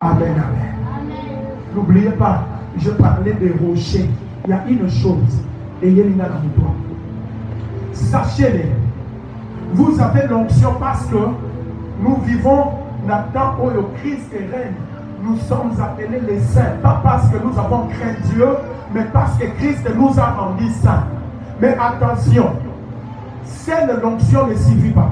Amen, amen. N'oubliez pas, je parlais des rochers. Il y a une chose. Et il y a une chose. Sachez-le. Vous avez l'onction parce que nous vivons dans le temps où le Christ règne. Nous sommes appelés les saints. Pas parce que nous avons craint Dieu, mais parce que Christ nous a rendus saints. Mais attention, seule l'onction ne suffit pas.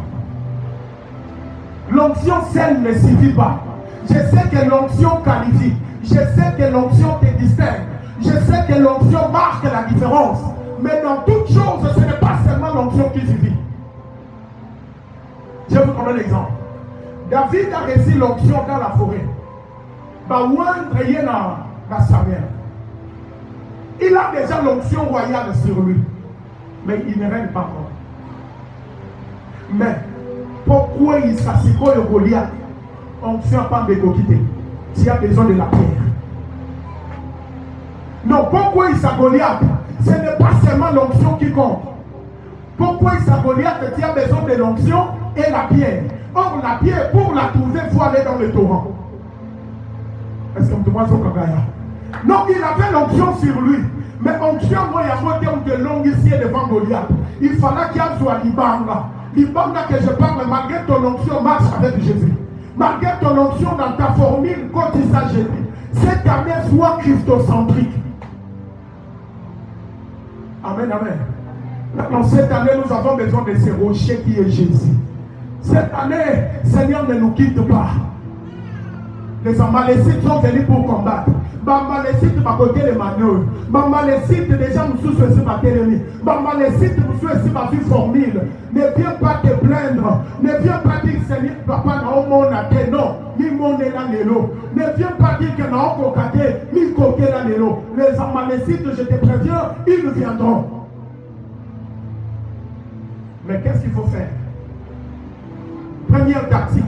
L'onction seule ne suffit pas. Je sais que l'onction qualifie. Je sais que l'onction te distingue. Je sais que l'onction marque la différence. Mais dans toute chose, ce n'est pas seulement l'onction qui suffit. Je vous donne un exemple. David a reçu l'onction dans la forêt. Il a déjà l'onction royale sur lui. Mais il ne règne pas encore. Mais pourquoi il s'assied au Goliath? Onction pas de quitter. Tu as besoin de la pierre. Non, pourquoi il s'assied Goliath? Ce n'est pas seulement l'onction qui compte. Pourquoi il s'assied Goliath? Tu as besoin de l'onction et la pierre. Or, la pierre, pour la trouver, il faut aller dans le torrent. Est-ce que tu vois ce que non, il avait l'onction sur lui. Mais onction, moi, il y a un terme de longue ici devant Goliath. Il fallait qu'il y ait soit l'Ibanga. L'Ibanga que je parle, malgré ton onction, marche avec Jésus. Malgré ton onction dans ta formule, quand il s'agit, cette année soit christocentrique. Amen, amen. Maintenant, cette année, nous avons besoin de ce rocher qui est Jésus. Cette année, Seigneur, ne nous quitte pas. Les Amalécites sont venus pour combattre. Amalécites va côté les manœuvres. Amalécites déjà nous souhaitons ma télémie. Amalécites nous souhaitons ma vie formule. Ne viens pas te plaindre. Ne viens pas dire Seigneur papa n'a au monde à te non. Mi monde là l'élo. Ne viens pas dire que n'a au cocaté. Mi coquet là l'élo. Les Amalécites, je te préviens, ils viendront. Mais qu'est-ce qu'il faut faire? Première tactique.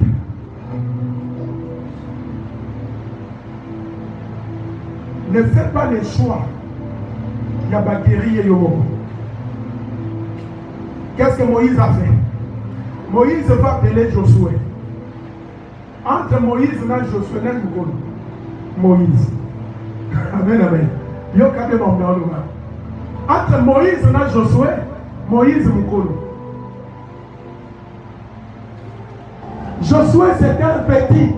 Ne fais pas les choix. Il y a Bagueri et Yomo. Qu'est-ce que Moïse a fait? Moïse va appeler Josué. Entre Moïse et Josué, Moïse. Amen, amen. Entre Moïse et Josué, Moïse Moukolo. Josué c'était un petit.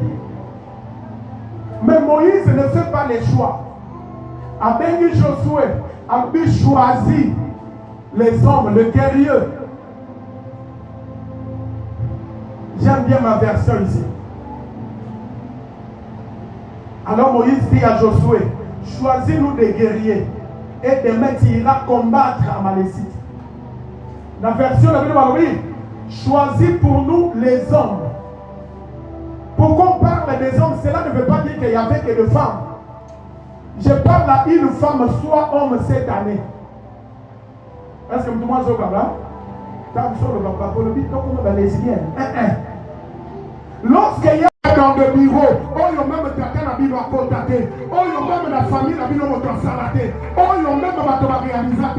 Mais Moïse ne fait pas les choix. Abéni Josué a choisi les hommes, le guerrier. J'aime bien ma version ici. Alors Moïse dit à Josué, choisis-nous des guerriers et demain tu iras combattre Amalécite. La version de la Bible, choisis pour nous les hommes. Pourquoi on parle des hommes? Cela ne veut pas dire qu'il y avait que des femmes. Je parle à une femme, soit homme cette année. Est-ce que tout le monde est au Gabla? Lorsqu'il y a dans le bureau, on y même quelqu'un a bien contacté, on y même la famille a bien salaté, on y même va réaliser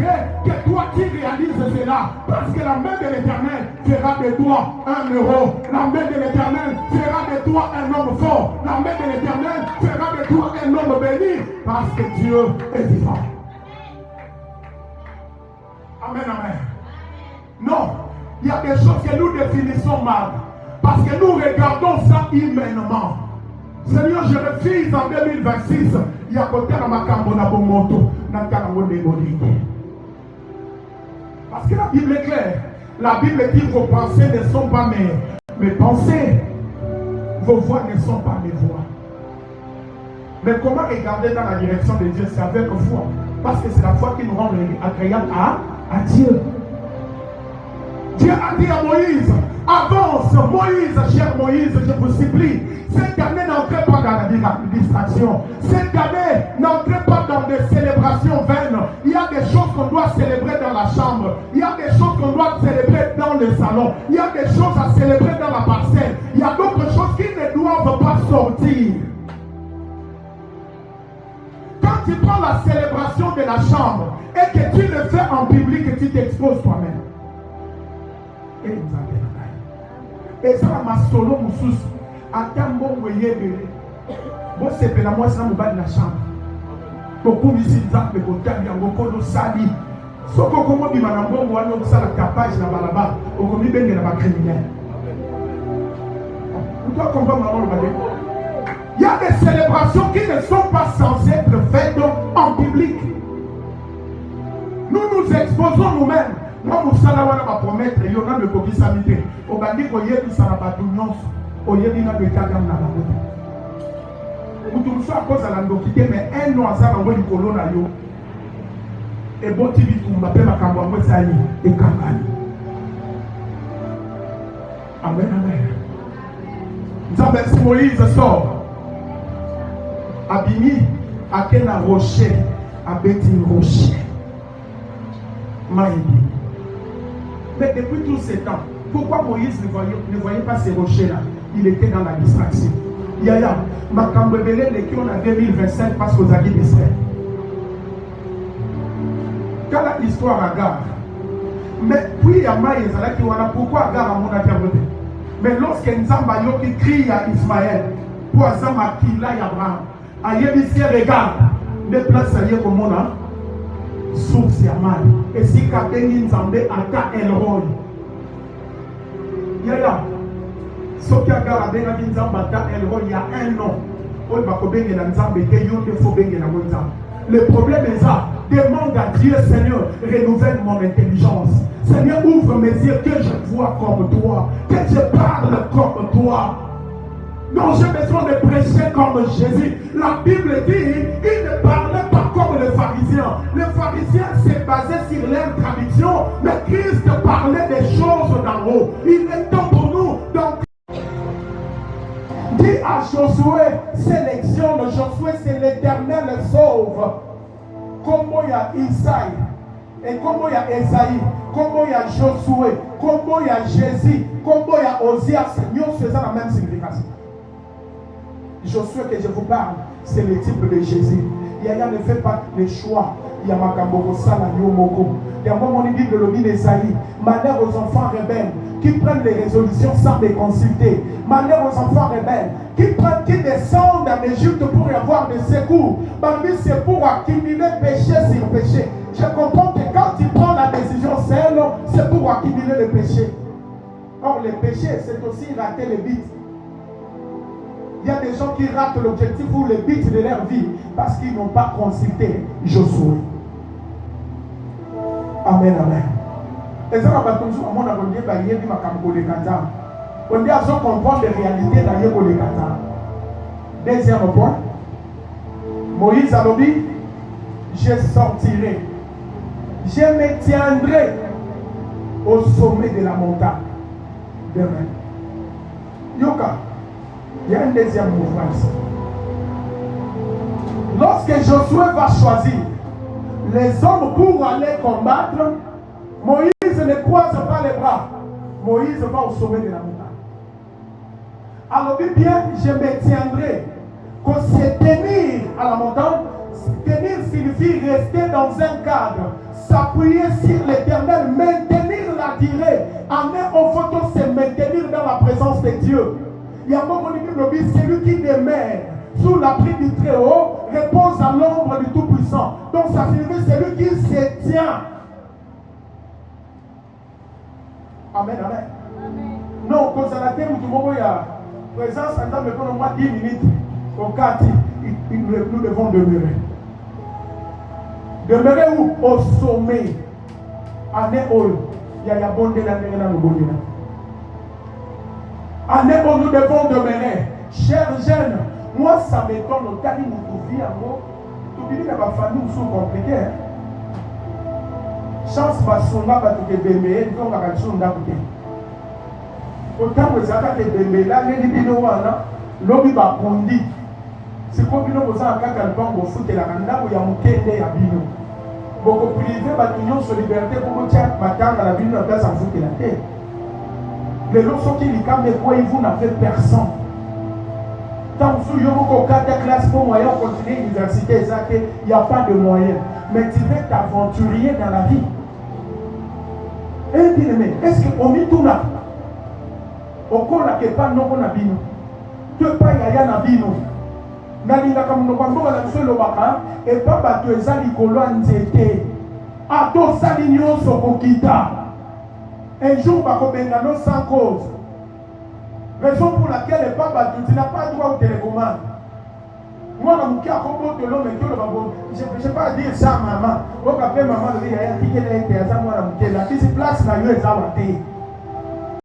que toi qui réalises cela, parce que la main de l'Éternel fera de toi un héros, la main de l'Éternel fera de toi un homme fort, la main de l'Éternel fera de toi un homme béni, parce que Dieu est vivant. Amen, amen. Non, il y a des choses que nous définissons mal. Parce que nous regardons ça humainement. Seigneur, je refuse en 2026. Il y a côté dans ma cambona pour moto. Parce que la Bible est claire. La Bible dit que vos pensées ne sont pas mes pensées. Vos voix ne sont pas mes voix. Mais comment regarder dans la direction de Dieu? C'est avec foi. Parce que c'est la foi qui nous rend agréable à Dieu. Dieu a dit à Moïse, avance, Moïse, cher Moïse, je vous supplie. Cette année, n'entrez pas dans la distraction. Cette année, n'entrez pas dans des célébrations vaines. Il y a des choses qu'on doit célébrer dans la chambre. Il y a des choses qu'on doit célébrer dans le salon. Il y a des choses à célébrer dans la parcelle. Il y a d'autres choses qui ne doivent pas sortir. Quand tu prends la célébration de la chambre et que tu le fais en public et tu t'exposes toi-même. Et ça m'a solo moussous. Attends, bon, voyez, bon, c'est que la moi ça me bat de la chambre. Beaucoup ici exemple pour tabi en gokolo sali. Soko comment bi manambo wano ça la capage na balaba. Au commis ben na criminel. Vous doit comprendre maman le bagage. Il y a des célébrations qui ne sont pas censées être faites en public. Nous nous exposons nous-mêmes. Moi, je vais vous promettre que vous avez le Covid sanitaire. Vous avez dit que vous avez dit que vous avez dit que vous avez dit que vous avez dit que mais un an, ça va vous dire et bon, tu dis que vous avez dit que vous avez dit que Amen, amen. Nous avons Moïse sort. Abimi, à quel rocher, à Béthine rocher. Maïdi. Mais depuis tous ces temps, pourquoi Moïse ne voyait pas ces rochers-là? Il était dans la distraction. Yaya, ma cambébélé de qui on a 2025 parce que vous avez des frères. Quelle est l'histoire à Agar? Mais puis il y a Maïs, pourquoi Agar a mon interprété? Mais lorsque Nzamba qui crie à Ismaël, pour Azama qui là, Abraham, Ayébissé regarde, les places à Yé comme on a. Source ya mal. Et si Kapeni Nzambe ata Elroy. Yaya. Soki agara benga Nzambe ata Elroy il y a un an. On va kobenga Nzambe te yonde fo benga na Nzambe. Le problème est ça. Demande à Dieu, Seigneur, renouvelle mon intelligence. Seigneur, ouvre mes yeux que je vois comme toi, que je parle comme toi. Non, j'ai besoin de prêcher comme Jésus. La Bible dit, il ne parlait pas comme les pharisiens. Les pharisiens se basaient sur leur tradition, mais Christ parlait des choses d'en haut. Il est temps pour nous. Donc, dit à Josué, sélection de Josué, c'est l'Éternel sauve. Comme il y a Isaïe, et comme il y a Esaïe, comme il y a Josué, comme il y a Jésus, comme il y a Osias, nous faisons la même signification. Josué que je vous parle, c'est le type de Jésus. Yaya ne fait pas le choix. Il y a Makamboko Sala Yomoko. Il y a un moment dit de l'objet d'Esaïe. Malheur aux enfants rebelles qui prennent les résolutions sans les consulter. Malheur aux enfants rebelles qui descendent en Égypte pour y avoir des secours. Bambi, c'est pour accumuler péché sur péché. Je comprends que quand tu prends la décision seule, c'est pour accumuler le péché. Or, le péché, c'est aussi rater les buts. Il y a des gens qui ratent l'objectif ou le but de leur vie parce qu'ils n'ont pas consulté Josué. Amen, amen. Et ça va toujours à mon avis, il y a des gens on dit à ceux qui comprennent les réalités dans les Kata. Deuxième point, Moïse a dit, je sortirai, je me tiendrai au sommet de la montagne demain. Yoka. Il y a un deuxième mouvement ici. Lorsque Josué va choisir les hommes pour aller combattre, Moïse ne croise pas les bras. Moïse va au sommet de la montagne. Alors bien, je me tiendrai. Qu'on se tenir à la montagne, tenir signifie rester dans un cadre, s'appuyer sur l'Éternel, maintenir la durée. Amen, on faut se maintenir dans la présence de Dieu. Il y a un moment où celui qui demeure sous l'abri du Très-Haut repose à l'ombre du Tout-Puissant. Donc ça signifie celui qui se tient. Amen, amen. Non, quand ça a été, il y a présence, pendant moins 10 minutes, au quartier, nous devons demeurer. Demeurer où? Au sommet. Année où il y a bon de la année où nous devons demeurer. Chers jeunes, moi ça m'étonne au cas où nous vivons en haut. Tout le monde va faire nous sont compliqués. Chance va sonner va te bémer, donc on va sonner d'abord. Autant que ça va te bémer là, les vidéos là, l'homme va conduire. C'est comme nous vous en cas quand on fout la randa où il y a un kende à bino. Beaucoup privé va l'union sur liberté pour vous tiens matin à la bino place en fout la terre. Les lorsqu'ils qui quand mais quoi vous n'avez personne. Tant que vous avez au 4 classe pour moyen continuer l'université, il n'y a pas de moyens. Mais tu veux t'aventurier dans la vie. Est-ce qu'on met tout là? Au cours là, pas non on a bino. Tu pas y a na bino. nalingaka monoko ya mboka na biso elobaka epa bato eza likolo ya nzete ato osali nyonso kokita un jour bakobenga no sans cause. Raison pour laquelle epa bato tu n'as pas droit au télécommande. Moi na muki akombo de l'homme qui le babo je sais pas dire ça maman o ka pe maman le ya tike le te asa moi na muki la kisi place na yo eza wate